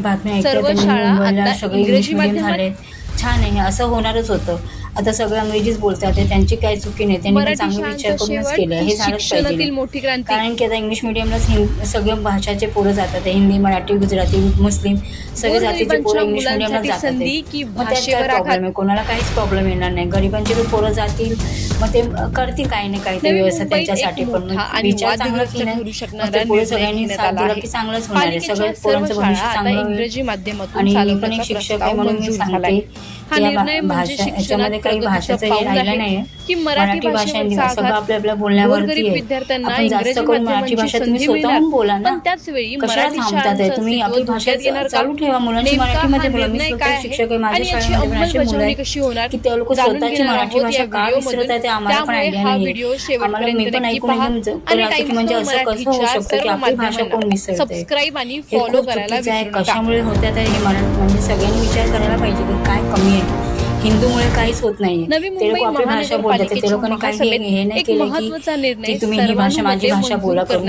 बातम्या ऐकते सर्व त्यांनी शाळा मुंबईला आता सगळे इंग्रजी इंग्लिश मीडियम माध्यमात झाले. छान आहे, असं होणारच होतं. आता सगळं अंग्रेजीच बोलतात आहे, त्यांची काही चुकी नाही. त्यांनी पण मराठी चांगला शाळांचा विचार करूनच शेवट केलं आहे, ही हे झालंच पाहिजे. शिक्षणातील मोठी क्रांती. कारण की आता इंग्लिश मीडियमलाच सगळ्या भाषाचे पोरं जातात आहे. हिंदी, मराठी, गुजराती, मुस्लिम सगळे जातीचे पोरं गोरगरिबांच्या इंग्लिश मीडियमलाच मुलांसाठी जातात आहे. संधी की मग त्यात काय भाषेवर आघात. प्रॉब्लेम आहे? कोणाला काहीच प्रॉब्लेम येणार नाही. गरिबांचे पण पोरं जातील, मग ते करतील काही ना काहीतरी नवी व्यवस्था मुंबईत एक त्यांच्यासाठी. पण मोठा मग आणि विचार चांगला वादग्रस्त केला, ठरू मग ते शकणारा पुढे निर्णय सगळ्यांनी घेण्यात साथ आला दिला आहे. की चांगलंच होणार आहे. पालिकेच्या सगळ्या सर्व पोरांचं शाळा भविष्य आता चांगलं होईल. इंग्रजी माध्यमातून आणि मी पण चालवण्याचा एक शिक्षक आहे प्रस्ताव म्हणून मी मंजूर सांगते झालाय. हा की या निर्णय म्हणजे भाषा शिक्षणात याच्यामध्ये काही प्रगतीचं भाषाचं हे पाऊल राहिलं आहे नाही आहे. की मराठी मराठी भाषा हिंदी भाषेवरचा भाषा सगळं आघात. आपल्या आपल्या बोलण्यावरती गोरगरीब आहे. विद्यार्थ्यांना आपण जास्त इंग्रजी करून मराठी माध्यमांची भाषा तुम्ही संधी मिळणार, स्वतःहून बोला ना. पण त्याच वेळी कशाला मराठी थांबतात आहे शाळांचं तुम्ही? अस्तित्व आपली भाषा धोक्यात येणार का? चालू ठेवा. मुलांची नेमका मराठीमध्ये हा बोला. मी निर्णय स्वतः काय आहे शिक्षक आहे, माझ्या आणि याची शाळेमध्ये पण अशी मुलं अंमलबजावणी आहेत कशी होणार की ते लोक जाणून स्वतःची घेणार मराठी आहोत भाषा या का विसरत व्हिडिओमधून. आहे ते आम्हाला पण त्यामुळे आयडिया हा नाही व्हिडिओ आहे. आम्हाला मी शेवटपर्यंत पण नक्की ऐकून पहा एकदम आणि राहते की म्हणजे टाइम्स असं कसं होऊ मराठीच्या शकतं की सर्व आपली भाषा माध्यमांना कोण विसरते? सबस्क्राईब आणि हे फॉलो खूप करायला चुकीचं आहे. विसरू नका. कशामुळे होत्यात हे म्हणजे सगळ्यांनी विचार करायला पाहिजे की काय कमी आहे. हिंदूमुळे काहीच होत नाहीये. नवी ते मुंबई लोक आपली भाषा बोलतात, ते महानगरपालिकेच्या लोकांनी काही महासभेत हे नाही एक केलं महत्त्वाचा की निर्णय तुम्ही ही भाषा माझी सर्वानुमते भाषा मंजूर बोला करण्यात करून